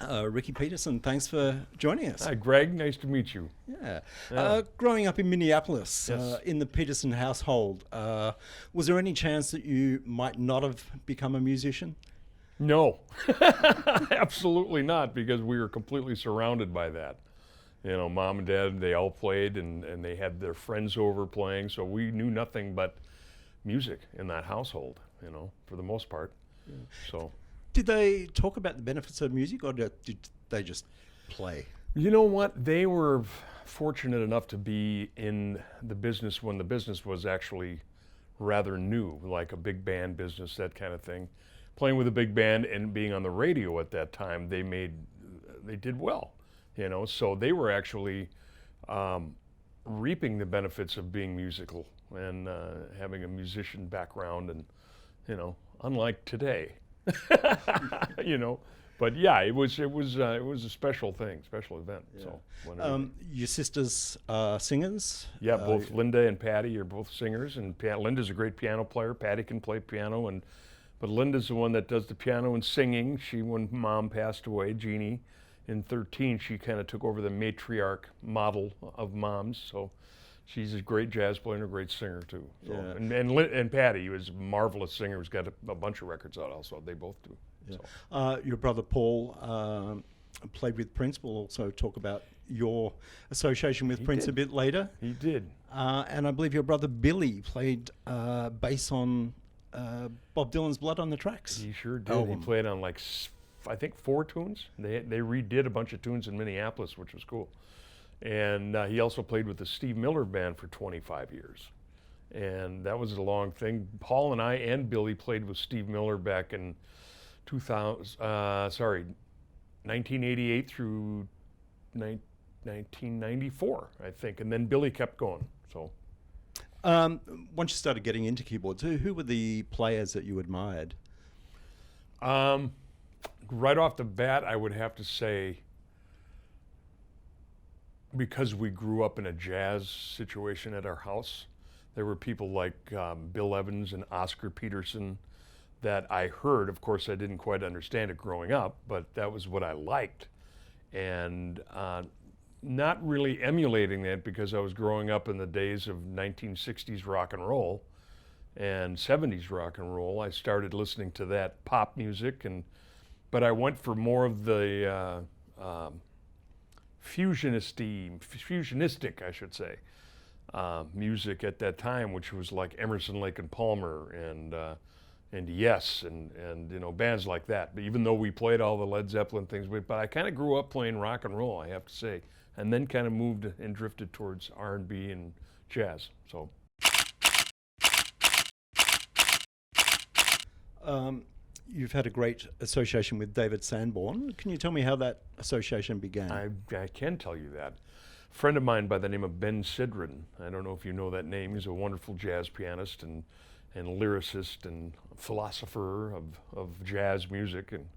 Ricky Peterson, thanks for joining us. Hi, Greg. Nice to meet you. Yeah. Yeah. Growing up in Minneapolis, Yes. in the Peterson household, was there any chance that you might not have become a musician? No, absolutely not, because we were completely surrounded by that. Mom and dad, they all played, and they had their friends over playing, so we knew nothing but music in that household, for the most part. So, Did they talk about the benefits of music, or did they just play? you know what? They were fortunate enough to be in the business when the business was actually rather new, like a big band business, that kind of thing. Playing with a big band and being on the radio at that time, they did well, So they were actually reaping the benefits of being musical and having a musician background, and unlike today, you know. But yeah, it was a special thing, special event. Yeah. So whenever- Your sisters are singers? yeah, both Linda and Patty are both singers, and Linda's a great piano player. Patty can play piano, but Linda's the one that does the piano and singing. When Mom passed away, Jeannie, in 13, she kind of took over the matriarch model of moms. So she's a great jazz player and a great singer too. So, Yeah. and Patty was a marvelous singer. Who's got a bunch of records out also. They both do. Yeah. So. Your brother Paul played with Prince. We'll also talk about your association with Prince did. a bit later. He did. And I believe your brother Billy played bass on Bob Dylan's Blood on the Tracks. He sure did. album. He played on I think 4 tunes. They redid a bunch of tunes in Minneapolis, which was cool. And he also played with the Steve Miller Band for 25 years. And that was a long thing. Paul and I and Billy played with Steve Miller back in 1988 through 1994, I think. And then Billy kept going. So. Once you started getting into keyboards, who were the players that you admired? Right off the bat, I would have to say, because we grew up in a jazz situation at our house, there were people like Bill Evans and Oscar Peterson that I heard. Of course, I didn't quite understand it growing up, but that was what I liked. And not really emulating that, because I was growing up in the days of 1960s rock and roll and 70s rock and roll. I started listening to that pop music, but I went for more of the fusionistic, I should say, music at that time, which was like Emerson, Lake and Palmer and Yes, and bands like that. But even though we played all the Led Zeppelin things, but I kind of grew up playing rock and roll, I have to say, and then kind of moved and drifted towards R&B and jazz. So. You've had a great association with David Sanborn. Can you tell me how that association began? I can tell you that. A friend of mine by the name of Benson, I don't know if you know that name. He's a wonderful jazz pianist and lyricist and philosopher of jazz music. And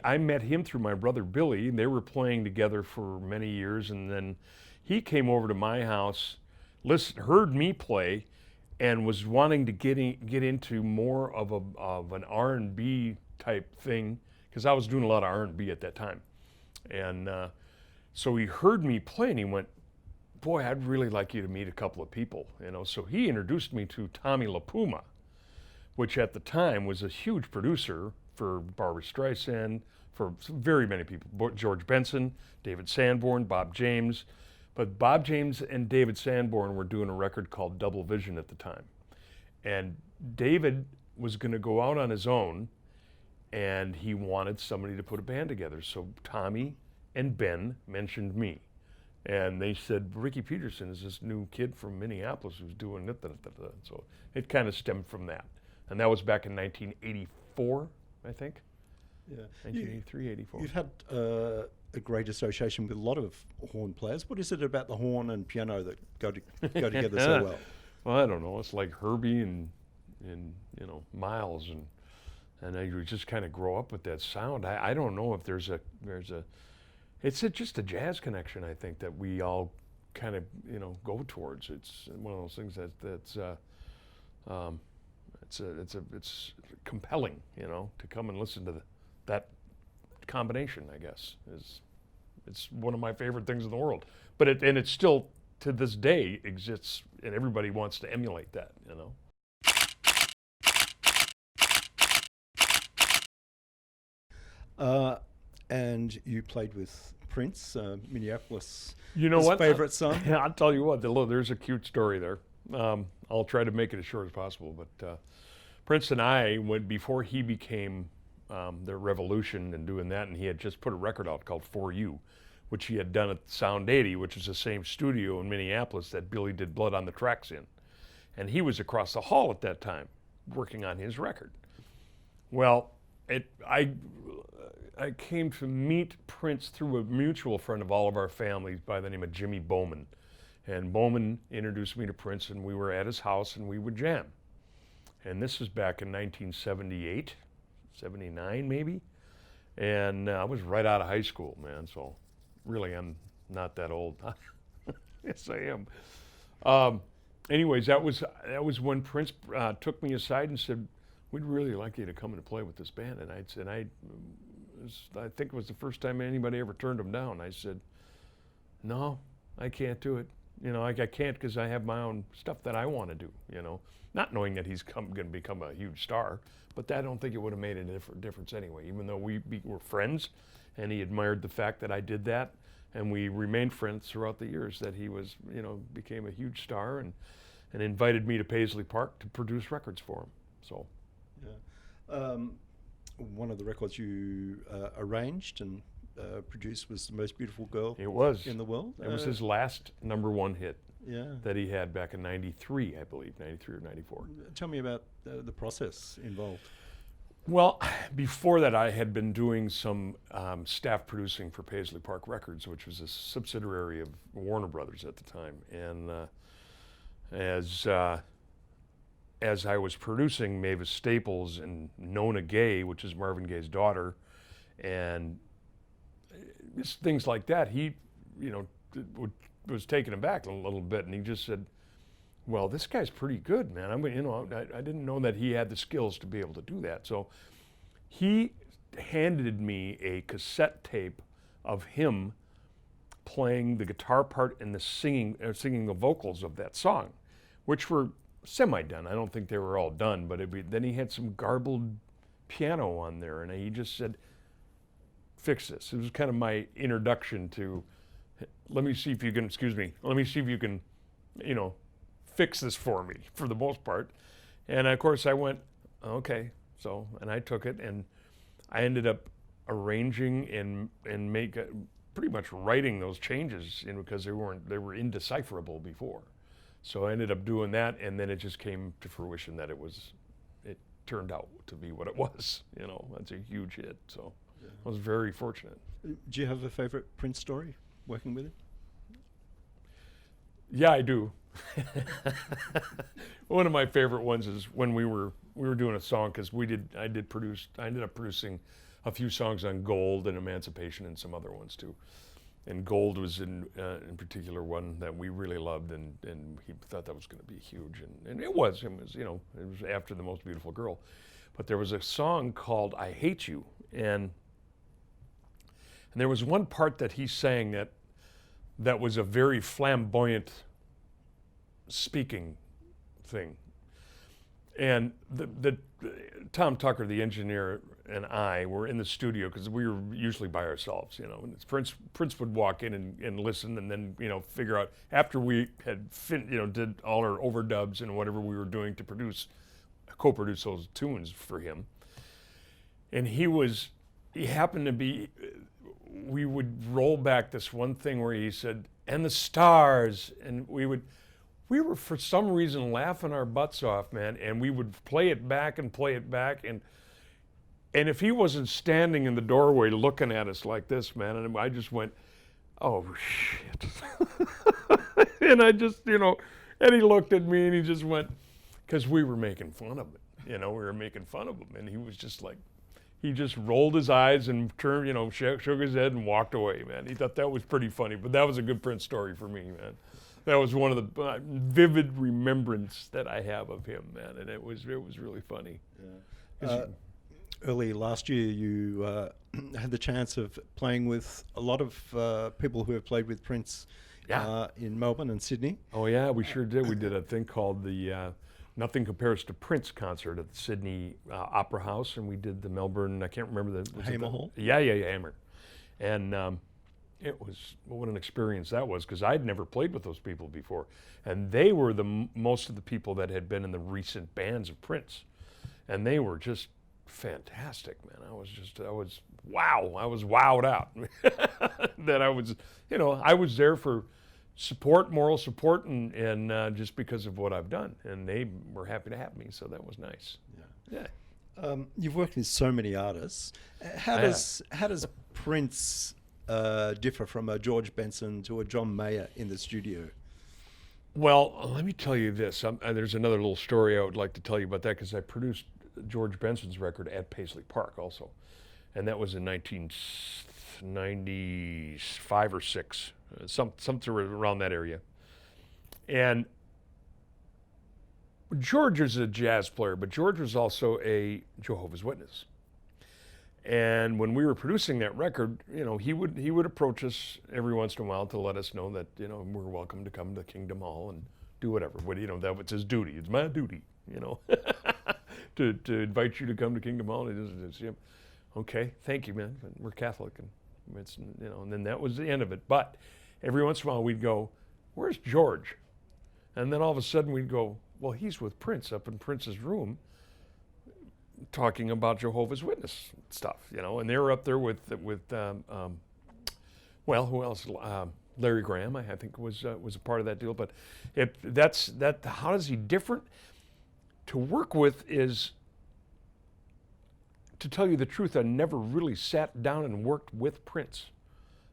I met him through my brother Billy, and they were playing together for many years. And then he came over to my house, heard me play, and was wanting to get into more of an R&B type thing, because I was doing a lot of R&B at that time. And so he heard me play, and he went, "Boy, I'd really like you to meet a couple of people." So he introduced me to Tommy LaPuma, which at the time was a huge producer for Barbra Streisand, for very many people, George Benson, David Sanborn, Bob James. But Bob James and David Sanborn were doing a record called Double Vision at the time. And David was going to go out on his own, and he wanted somebody to put a band together. So Tommy and Ben mentioned me. And they said, "Ricky Peterson is this new kid from Minneapolis who's doing it." So it kind of stemmed from that. And that was back in 1984, I think. Yeah. 1983, 84. You've had a great association with a lot of horn players. What is it about the horn and piano that go together so well? Well, I don't know. It's like Herbie and Miles, and you just kind of grow up with that sound. I don't know if it's just a jazz connection, I think, that we all kind of go towards. It's one of those things it's compelling, to come and listen to that combination, I guess. It's one of my favorite things in the world. But it still, to this day, exists, and everybody wants to emulate that, you know. And you played with Prince, Minneapolis. You know his what? favorite son? I'll tell you what, there's a cute story there. I'll try to make it as short as possible, but Prince and I, before he became the Revolution and doing that, and he had just put a record out called For You, which he had done at Sound 80, which is the same studio in Minneapolis that Billy did Blood on the Tracks in. And he was across the hall at that time, working on his record. Well, I came to meet Prince through a mutual friend of all of our families by the name of Jimmy Bowman. And Bowman introduced me to Prince, and we were at his house, and we would jam. And this was back in 1978, 79 maybe. And I was right out of high school, man, so really I'm not that old. Yes, I am. Anyways, that was when Prince took me aside and said, "We'd really like you to come and play with this band." And I think it was the first time anybody ever turned him down. I said, "No, I can't do it. You know, I can't because I have my own stuff that I want to do, you know." Not knowing that he's going to become a huge star, but I don't think it would have made a difference anyway, even though we were friends, and he admired the fact that I did that, and we remained friends throughout the years that he was, you know, became a huge star, and invited me to Paisley Park to produce records for him, so. Yeah. One of the records you arranged and produced was The Most Beautiful Girl It was. in the World. It was his last #1 hit. Yeah. That he had back in 93, I believe, 93 or 94. Tell me about the process involved. Well, before that, I had been doing some staff producing for Paisley Park Records, which was a subsidiary of Warner Brothers at the time. And as I was producing Mavis Staples and Nona Gay, which is Marvin Gaye's daughter, and just things like that, he, you know, was taken aback a little bit, and he just said, "Well, this guy's pretty good, man. I didn't know that he had the skills to be able to do that." So he handed me a cassette tape of him playing the guitar part and the singing the vocals of that song, which were semi-done. I don't think they were all done, but then he had some garbled piano on there, and he just said, "Fix this." It was kind of my introduction to, let me see if you can, you know, fix this for me, for the most part. And of course I went, okay. So, and I took it, and I ended up arranging and pretty much writing those changes, you know, because they were indecipherable before. So I ended up doing that, and then it just came to fruition that it turned out to be what it was. You know, that's a huge hit. So yeah. I was very fortunate. Do you have a favorite Prince story working with him? Yeah, I do. One of my favorite ones is when we were doing a song, because I ended up producing a few songs on Gold and Emancipation and some other ones too. And Gold was in particular one that we really loved, and he thought that was going to be huge, and it was, you know, it was after The Most Beautiful Girl. But there was a song called I Hate You, and there was one part that he sang that was a very flamboyant speaking thing. And the Tom Tucker, the engineer, and I were in the studio because we were usually by ourselves, you know. And Prince would walk in and listen, and then, you know, figure out after we had did all our overdubs and whatever we were doing to co-produce those tunes for him. And he happened to be. We would roll back this one thing where he said, "And the stars," and we were for some reason laughing our butts off, man, and we would play it back, and if he wasn't standing in the doorway looking at us like this, man, and I just went, "Oh shit." And I just, you know, and he looked at me and he just went, because we were making fun of it, you know, we were making fun of him, and he was just like, he just rolled his eyes and turned, you know, shook his head and walked away, man. He thought that was pretty funny, but that was a good Prince story for me, man. That was one of the vivid remembrance that I have of him, man, and it was really funny. Yeah. early last year you had the chance of playing with a lot of people who have played with Prince in Melbourne and Sydney. Oh yeah, we sure did. We did a thing called the Nothing Compares to Prince concert at the Sydney Opera House, and we did the Melbourne, I can't remember the... Hamer Hall? Yeah, Hamer. And it was, what an experience that was, because I'd never played with those people before. And they were most of the people that had been in the recent bands of Prince. And they were just fantastic, man. I was wowed out. That I was, I was there for support, moral support, and just because of what I've done. And they were happy to have me, so that was nice. Yeah. You've worked with so many artists. How does Prince differ from a George Benson to a John Mayer in the studio? Well, let me tell you this. There's another little story I would like to tell you about that, because I produced George Benson's record at Paisley Park also. And that was in 1995 or 6, something around that area. And George is a jazz player, but George was also a Jehovah's Witness. And when we were producing that record, he would approach us every once in a while to let us know that, we're welcome to come to Kingdom Hall and do whatever. But, that was his duty. It's my duty, to invite you to come to Kingdom Hall. Okay, thank you, man. We're Catholic, and it's, and then that was the end of it. But every once in a while we'd go, "Where's George?" And then all of a sudden we'd go, "Well, he's with Prince up in Prince's room, talking about Jehovah's Witness stuff," and they were up there with well, who else? Larry Graham, I think was a part of that deal. But how is he different? To work with is, to tell you the truth, I never really sat down and worked with Prince.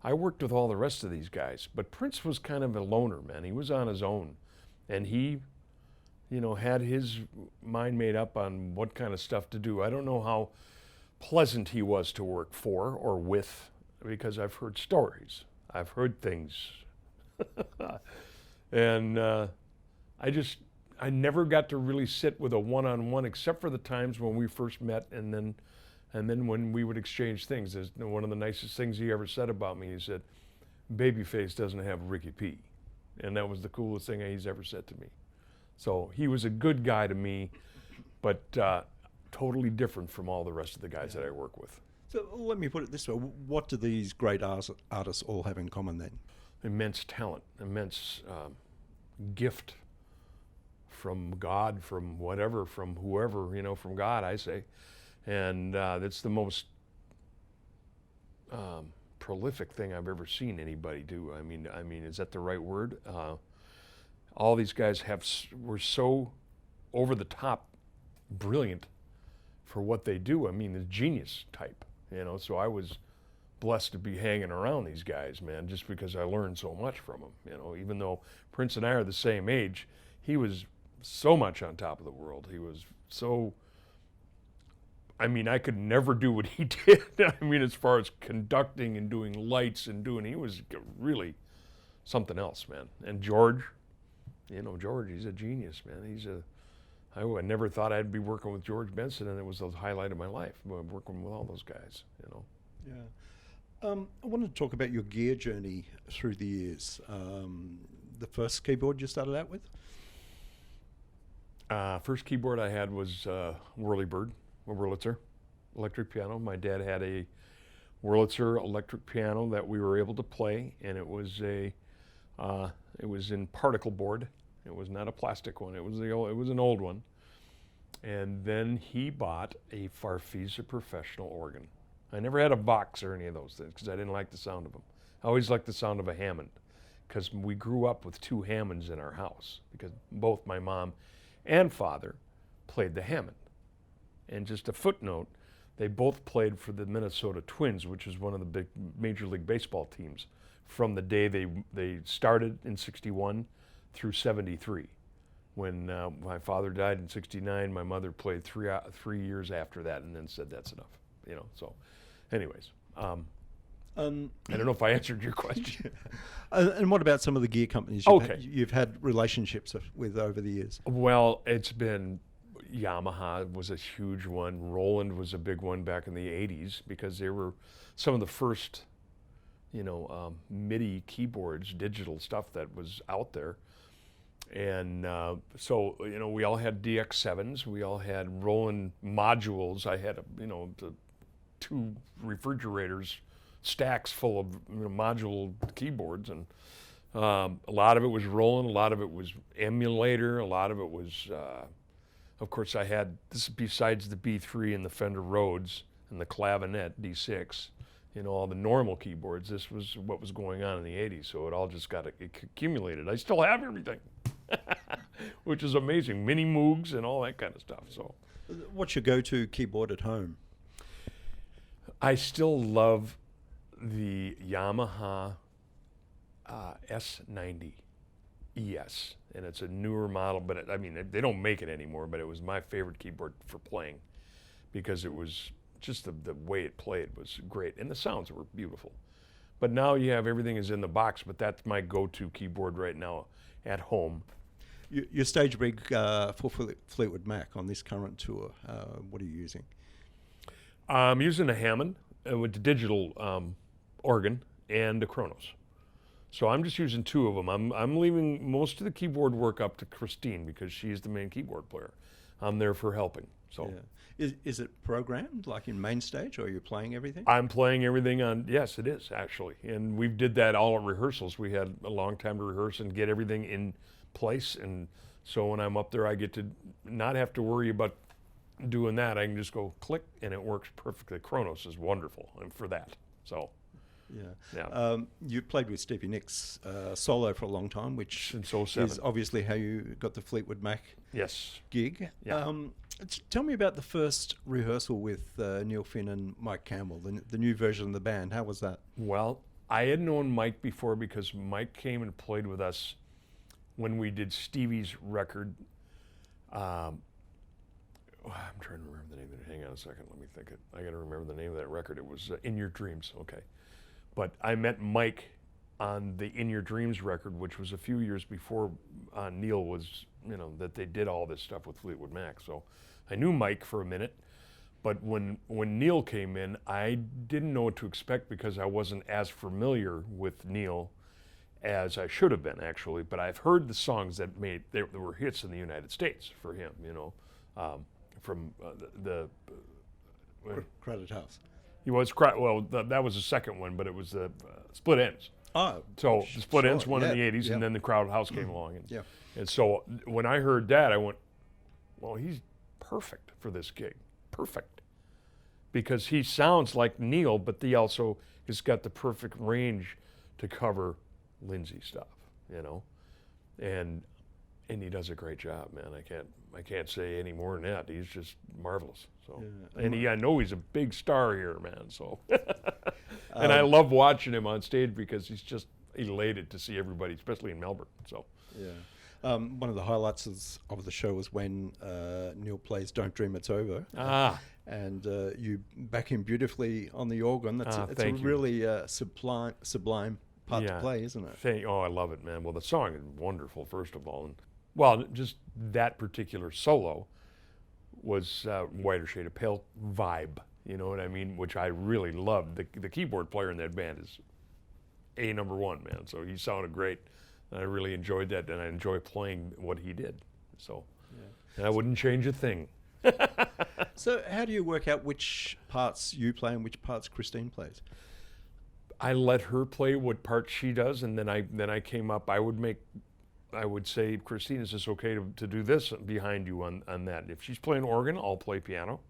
I worked with all the rest of these guys, but Prince was kind of a loner, man. He was on his own, and he had his mind made up on what kind of stuff to do. I don't know how pleasant he was to work for or with, because I've heard stories. I've heard things. And I never got to really sit with a one-on-one, except for the times when we first met, and then when we would exchange things. There's one of the nicest things he ever said about me. He said, "Babyface doesn't have Ricky P." And that was the coolest thing he's ever said to me. So he was a good guy to me, but totally different from all the rest of the guys that I work with. So let me put it this way. What do these great artists all have in common then? Immense talent, immense gift from God, from whatever, from whoever, from God, I say. And that's the most prolific thing I've ever seen anybody do. I mean, is that the right word? All these guys were so over the top brilliant for what they do. I mean, the genius type, so I was blessed to be hanging around these guys, man, just because I learned so much from them. Even though Prince and I are the same age, he was so much on top of the world. He was so, I could never do what he did. As far as conducting and doing lights and he was really something else, man. And George, George, he's a genius, man. I never thought I'd be working with George Benson, and it was the highlight of my life, working with all those guys, Yeah. I wanted to talk about your gear journey through the years. The first keyboard you started out with? First keyboard I had was Whirlybird, a Wurlitzer electric piano. My dad had a Wurlitzer electric piano that we were able to play, and it was in particle board. It was not a plastic one. It was an old one. And then he bought a Farfisa professional organ. I never had a Vox or any of those things because I didn't like the sound of them. I always liked the sound of a Hammond, because we grew up with 2 Hammonds in our house, because both my mom and father played the Hammond. And just a footnote, they both played for the Minnesota Twins, which is one of the big Major League Baseball teams, from the day they started in '61 through '73. When my father died in '69, my mother played 3 years after that, and then said that's enough. So anyways, I don't know if I answered your question. And what about some of the gear companies you've had relationships with over the years? Well, it's been, Yamaha was a huge one. Roland was a big one back in the 80s because they were some of the first, MIDI keyboards, digital stuff that was out there. And so, we all had DX7s. We all had Roland modules. I had, the 2 refrigerators, stacks full of module keyboards. And a lot of it was Roland, a lot of it was emulator, a lot of it was, of course, I had, this besides the B3 and the Fender Rhodes and the clavinet D6, all the normal keyboards, this was what was going on in the 80s. So it all just got accumulated. I still have everything, which is amazing. Mini Moogs and all that kind of stuff. So, what's your go-to keyboard at home? I still love the Yamaha S90 ES, and it's a newer model, but they don't make it anymore, but it was my favorite keyboard for playing because it was just the way it played was great, and the sounds were beautiful. But now you have everything is in the box, but that's my go-to keyboard right now at home. Your stage rig for Fleetwood Mac on this current tour, what are you using? I'm using a Hammond with the digital organ and the Kronos. So I'm just using 2 of them. I'm leaving most of the keyboard work up to Christine because she's the main keyboard player. I'm there for helping. So is it programmed like in main stage, or are you playing everything? I'm playing everything on. Yes, it is actually, and we did that all at rehearsals. We had a long time to rehearse and get everything in place, and so when I'm up there, I get to not have to worry about doing that. I can just go click, and it works perfectly. Kronos is wonderful for that. So. Yeah. You played with Stevie Nicks solo for a long time, which since 07. Is obviously how you got the Fleetwood Mac gig. Yeah. Tell me about the first rehearsal with Neil Finn and Mike Campbell, the new version of the band. How was that? Well, I had known Mike before because Mike came and played with us when we did Stevie's record. I'm trying to remember the name of it. Hang on a second. Let me think. I got to remember the name of that record. It was In Your Dreams. Okay. But I met Mike on the In Your Dreams record, which was a few years before Neil was, that they did all this stuff with Fleetwood Mac. So I knew Mike for a minute, but when Neil came in, I didn't know what to expect because I wasn't as familiar with Neil as I should have been, actually. But I've heard the songs that were hits in the United States for him, from the Crowded House. He was that was the second one, but it was the Split Ends. Oh, so the Split Ends sure. won in the 80s, and then the Crowded House came along. And Yeah. so when I heard that, I went, well, he's perfect for this gig. Perfect. Because he sounds like Neil, but he also has got the perfect range to cover Lindsay stuff, And he does a great job, man. I can't say any more than that. He's just marvelous. So, and I know he's a big star here, man. So, and I love watching him on stage because he's just elated to see everybody, especially in Melbourne. So, one of the highlights of the show was when Neil plays "Don't Dream It's Over," and you back him beautifully on the organ. It's a really sublime part to play, isn't it? I love it, man. Well, the song is wonderful, first of all, and well, just that particular solo was Whiter Shade of Pale vibe, you know what I mean? Which I really loved. The keyboard player in that band is number one, man. So he sounded great. And I really enjoyed that, and I enjoy playing what he did. So, and I wouldn't change a thing. So how do you work out which parts you play and which parts Christine plays? I let her play what part she does, and then I came up. I would say, Christine, is this okay to do this behind you on that? If she's playing organ, I'll play piano,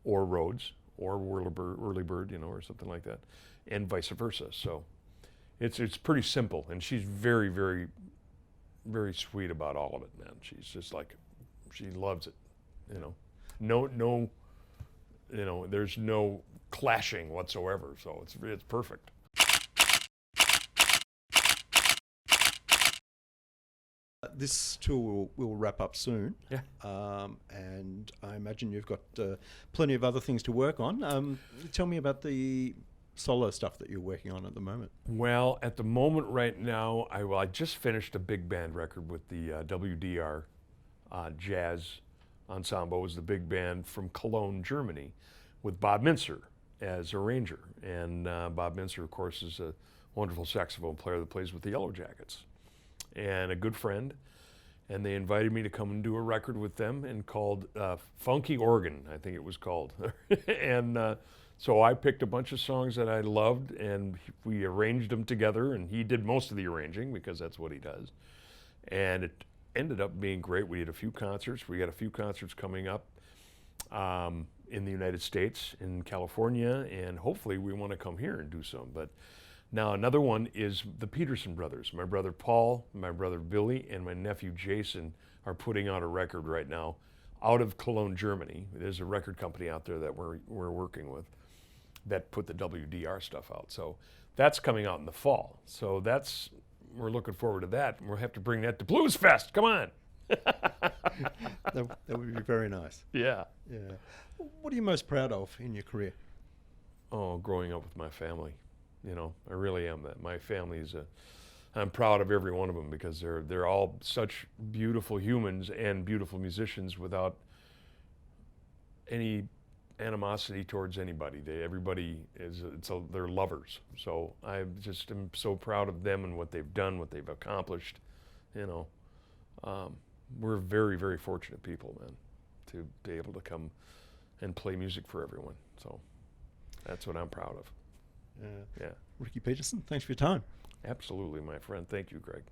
or Rhodes, or Whirly Bird, or something like that, and vice versa. So it's pretty simple, and she's very, very, very sweet about all of it, man. She's just like, she loves it, No, there's no clashing whatsoever. So it's perfect. This tour will wrap up soon. Yeah. And I imagine you've got plenty of other things to work on. Tell me about the solo stuff that you're working on at the moment. Well, at the moment right now, I just finished a big band record with the WDR Jazz Ensemble was the big band from Cologne, Germany, with Bob Mintzer as arranger. And Bob Mintzer, of course, is a wonderful saxophone player that plays with the Yellow Jackets, and a good friend. And they invited me to come and do a record with them, and called Funky Organ, I think it was called. And so I picked a bunch of songs that I loved, and we arranged them together, and he did most of the arranging because that's what he does. And it ended up being great. We did a few concerts. We got a few concerts coming up in the United States, in California, and hopefully we want to come here and do some. But now another one is the Peterson brothers. My brother Paul, my brother Billy, and my nephew Jason are putting out a record right now out of Cologne, Germany. There's a record company out there that we're working with that put the WDR stuff out. So that's coming out in the fall. So we're looking forward to that. We'll have to bring that to Blues Fest. Come on. That would be very nice. Yeah. Yeah. What are you most proud of in your career? Oh, growing up with my family. You know, I really am. That my family's I'm proud of every one of them, because they're all such beautiful humans and beautiful musicians without any animosity towards anybody. They're lovers. So I just am so proud of them and what they've done, what they've accomplished. You know, we're very, very fortunate people, man, to be able to come and play music for everyone. So that's what I'm proud of. Yeah. Ricky Peterson, thanks for your time. Absolutely, my friend. Thank you, Greg.